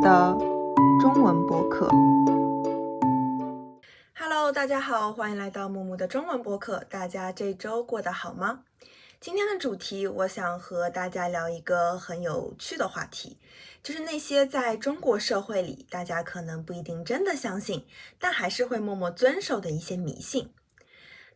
的中文播客。Hello， 大家好，欢迎来到木木的中文播客。大家这周过得好吗？今天的主题，我想和大家聊一个很有趣的话题，就是那些在中国社会里，大家可能不一定真的相信，但还是会默默遵守的一些迷信。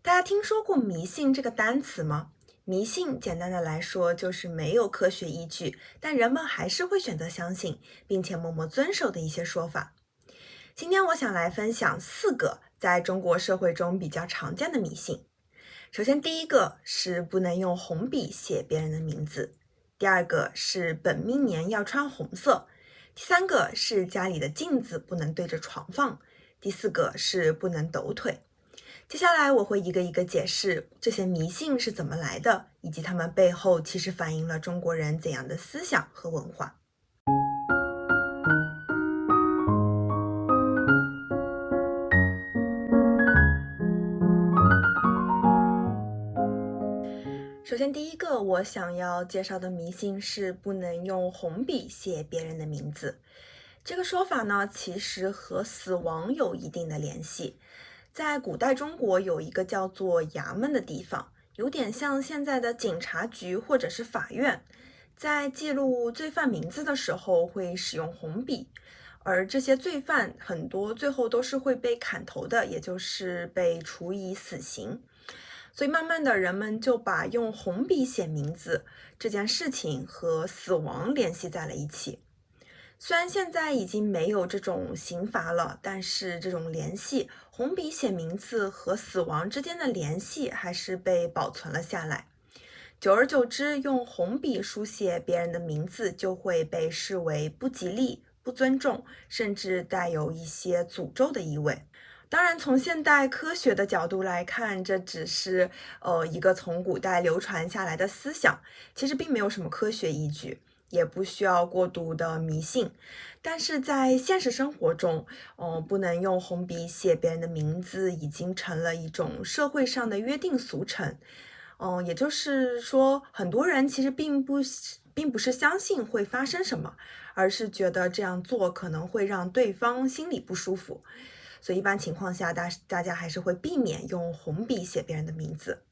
大家听说过迷信这个单词吗？迷信简单的来说就是没有科学依据，但人们还是会选择相信，并且默默遵守的一些说法。今天我想来分享4个在中国社会中比较常见的迷信。首先，第一个是不能用红笔写别人的名字；第二个是本命年要穿红色；第三个是家里的镜子不能对着床放；第四个是不能抖腿。接下来我会一个一个解释这些迷信是怎么来的，以及它们背后其实反映了中国人怎样的思想和文化。首先，第一个我想要介绍的迷信是不能用红笔写别人的名字。这个说法呢，其实和死亡有一定的联系。在古代中国有一个叫做衙门的地方，有点像现在的警察局或者是法院。在记录罪犯名字的时候会使用红笔，而这些罪犯很多最后都是会被砍头的，也就是被处以死刑。所以慢慢的人们就把用红笔写名字这件事情和死亡联系在了一起。虽然现在已经没有这种刑罚了，但是这种联系，红笔写名字和死亡之间的联系还是被保存了下来。久而久之，用红笔书写别人的名字就会被视为不吉利、不尊重，甚至带有一些诅咒的意味。当然，从现代科学的角度来看，这只是一个从古代流传下来的思想，其实并没有什么科学依据，也不需要过度的迷信。但是在现实生活中，不能用红笔写别人的名字，已经成了一种社会上的约定俗成。也就是说，很多人其实并不是相信会发生什么，而是觉得这样做可能会让对方心里不舒服。所以一般情况下，大家还是会避免用红笔写别人的名字。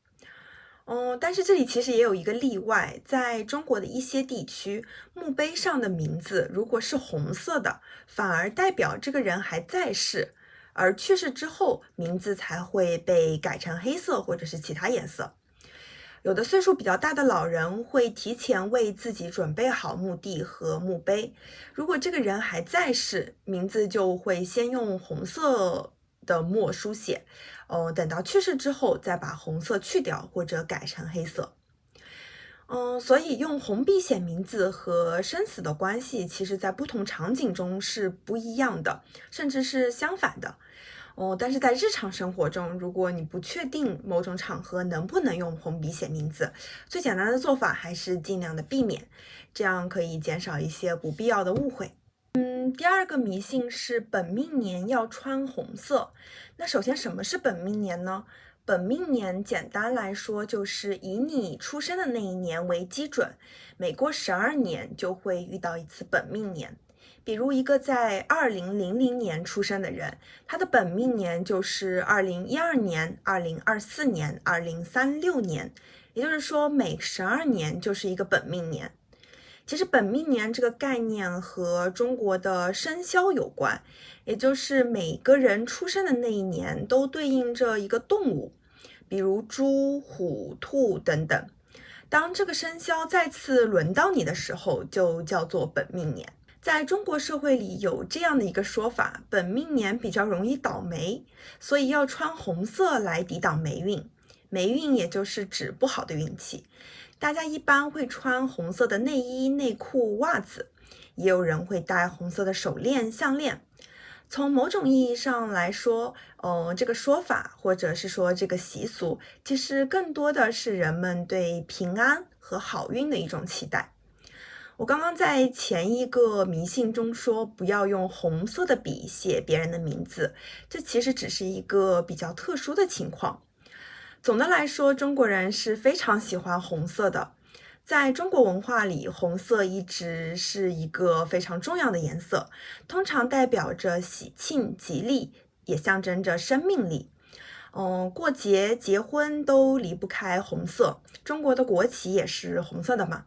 但是这里其实也有一个例外，在中国的一些地区，墓碑上的名字如果是红色的，反而代表这个人还在世，而去世之后，名字才会被改成黑色或者是其他颜色。有的岁数比较大的老人会提前为自己准备好墓地和墓碑，如果这个人还在世，名字就会先用红色的墨书写，等到去世之后再把红色去掉或者改成黑色。所以用红笔写名字和生死的关系，其实在不同场景中是不一样的，甚至是相反的。但是在日常生活中，如果你不确定某种场合能不能用红笔写名字，最简单的做法还是尽量的避免，这样可以减少一些不必要的误会。第二个迷信是本命年要穿红色。那首先什么是本命年呢？本命年简单来说就是以你出生的那一年为基准，每过12年就会遇到一次本命年。比如一个在2000年出生的人，他的本命年就是2012年、2024年、2036年，也就是说每12年就是一个本命年。其实本命年这个概念和中国的生肖有关，也就是每个人出生的那一年都对应着一个动物，比如猪、虎、兔等等。当这个生肖再次轮到你的时候，就叫做本命年。在中国社会里有这样的一个说法，本命年比较容易倒霉，所以要穿红色来抵挡霉运。霉运也就是指不好的运气。大家一般会穿红色的内衣、内裤、袜子，也有人会戴红色的手链、项链。从某种意义上来说，这个说法或者是说这个习俗，其实更多的是人们对平安和好运的一种期待。我刚刚在前一个迷信中说不要用红色的笔写别人的名字，这其实只是一个比较特殊的情况。总的来说，中国人是非常喜欢红色的。在中国文化里，红色一直是一个非常重要的颜色，通常代表着喜庆、吉利，也象征着生命力。过节、结婚都离不开红色，中国的国旗也是红色的嘛。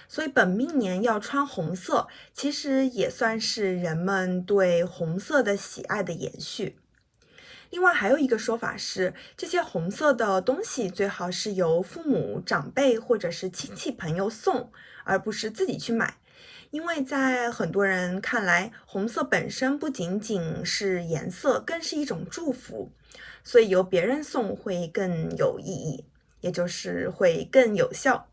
所以本命年要穿红色，其实也算是人们对红色的喜爱的延续。另外还有一个说法是，这些红色的东西最好是由父母、长辈或者是亲戚朋友送，而不是自己去买。因为在很多人看来，红色本身不仅仅是颜色，更是一种祝福，所以由别人送会更有意义，也就是会更有效。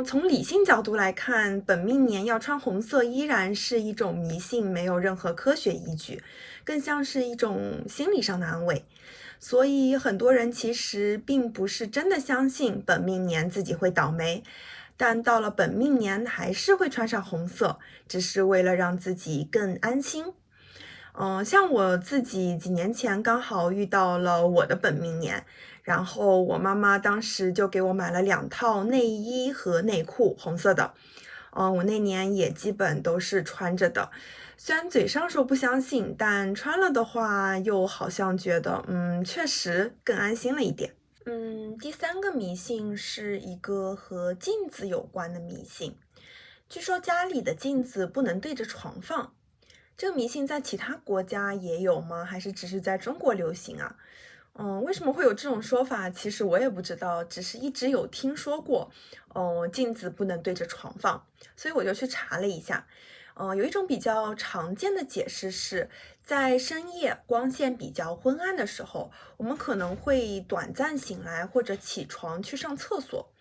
从理性角度来看，本命年要穿红色依然是一种迷信，没有任何科学依据，更像是一种心理上的安慰。所以很多人其实并不是真的相信本命年自己会倒霉，但到了本命年还是会穿上红色，只是为了让自己更安心。像我自己几年前刚好遇到了我的本命年，然后我妈妈当时就给我买了2套内衣和内裤，红色的。我那年也基本都是穿着的，虽然嘴上说不相信，但穿了的话又好像觉得，确实更安心了一点。第三个迷信是一个和镜子有关的迷信，据说家里的镜子不能对着床放。这个迷信在其他国家也有吗？还是只是在中国流行啊？为什么会有这种说法？其实我也不知道，只是一直有听说过，镜子不能对着床放，所以我就去查了一下。有一种比较常见的解释是，在深夜光线比较昏暗的时候，我们可能会短暂醒来或者起床去上厕所。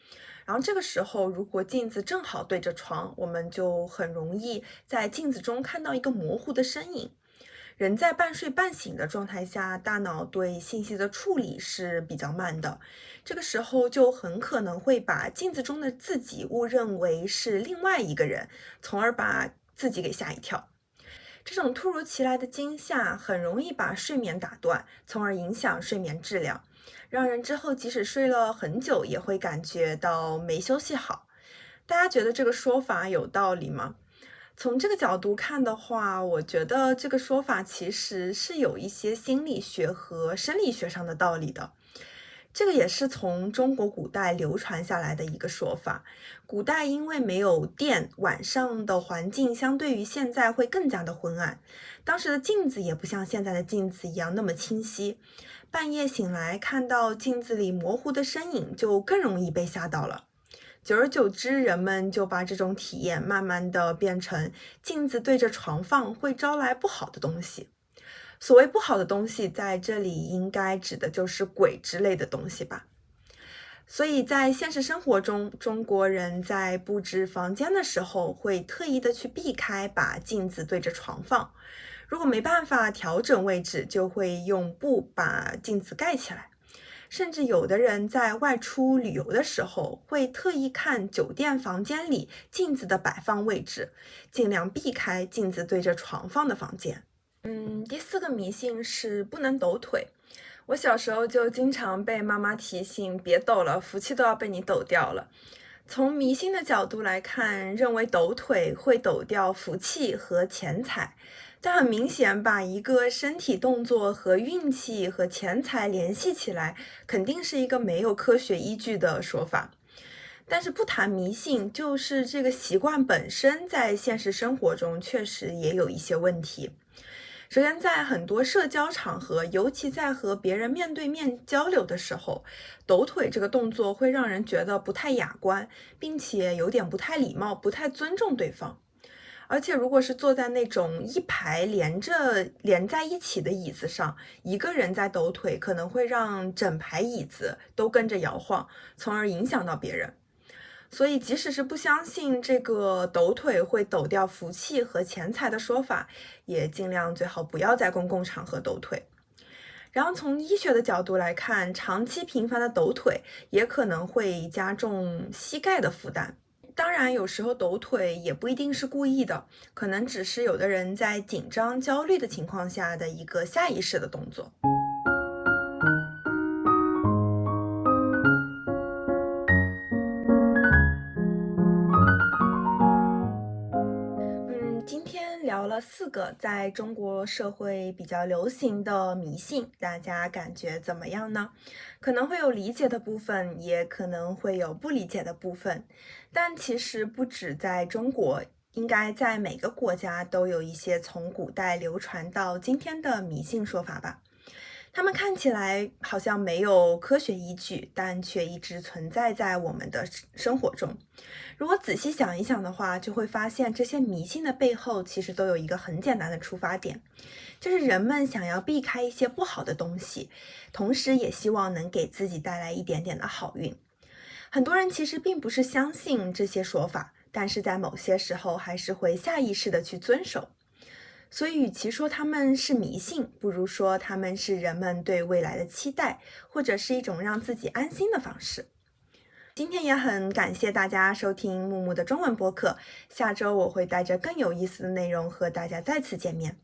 然后这个时候，如果镜子正好对着床，我们就很容易在镜子中看到一个模糊的身影。人在半睡半醒的状态下，大脑对信息的处理是比较慢的，这个时候就很可能会把镜子中的自己误认为是另外一个人，从而把自己给吓一跳。这种突如其来的惊吓很容易把睡眠打断，从而影响睡眠质量，让人之后即使睡了很久也会感觉到没休息好。大家觉得这个说法有道理吗？从这个角度看的话，我觉得这个说法其实是有一些心理学和生理学上的道理的。这个也是从中国古代流传下来的一个说法。古代因为没有电，晚上的环境相对于现在会更加的昏暗，当时的镜子也不像现在的镜子一样那么清晰，半夜醒来看到镜子里模糊的身影，就更容易被吓到了。久而久之，人们就把这种体验慢慢的变成镜子对着床放会招来不好的东西。所谓不好的东西，在这里应该指的就是鬼之类的东西吧。所以在现实生活中，中国人在布置房间的时候，会特意的去避开把镜子对着床放。如果没办法调整位置，就会用布把镜子盖起来。甚至有的人在外出旅游的时候，会特意看酒店房间里镜子的摆放位置，尽量避开镜子对着床放的房间。第四个迷信是不能抖腿。我小时候就经常被妈妈提醒，别抖了，福气都要被你抖掉了。从迷信的角度来看，认为抖腿会抖掉福气和钱财，但很明显把一个身体动作和运气和钱财联系起来，肯定是一个没有科学依据的说法。但是不谈迷信，就是这个习惯本身在现实生活中确实也有一些问题。首先，在很多社交场合，尤其在和别人面对面交流的时候，抖腿这个动作会让人觉得不太雅观，并且有点不太礼貌，不太尊重对方。而且如果是坐在那种一排连在一起的椅子上，一个人在抖腿，可能会让整排椅子都跟着摇晃，从而影响到别人。所以即使是不相信这个抖腿会抖掉福气和钱财的说法，也尽量最好不要在公共场合抖腿。然后从医学的角度来看，长期频繁的抖腿也可能会加重膝盖的负担。当然，有时候抖腿也不一定是故意的，可能只是有的人在紧张、焦虑的情况下的一个下意识的动作。了4个在中国社会比较流行的迷信，大家感觉怎么样呢？可能会有理解的部分，也可能会有不理解的部分。但其实不止在中国，应该在每个国家都有一些从古代流传到今天的迷信说法吧。它们看起来好像没有科学依据，但却一直存在在我们的生活中。如果仔细想一想的话，就会发现这些迷信的背后其实都有一个很简单的出发点，就是人们想要避开一些不好的东西，同时也希望能给自己带来一点点的好运。很多人其实并不是相信这些说法，但是在某些时候还是会下意识的去遵守。所以，与其说他们是迷信，不如说他们是人们对未来的期待，或者是一种让自己安心的方式。今天也很感谢大家收听木木的中文播客，下周我会带着更有意思的内容和大家再次见面。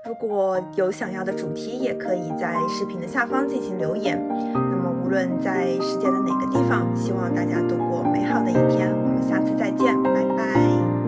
如果有想要的主题，也可以在视频的下方进行留言。那么无论在世界的哪个地方，希望大家度过美好的一天。我们下次再见，拜拜。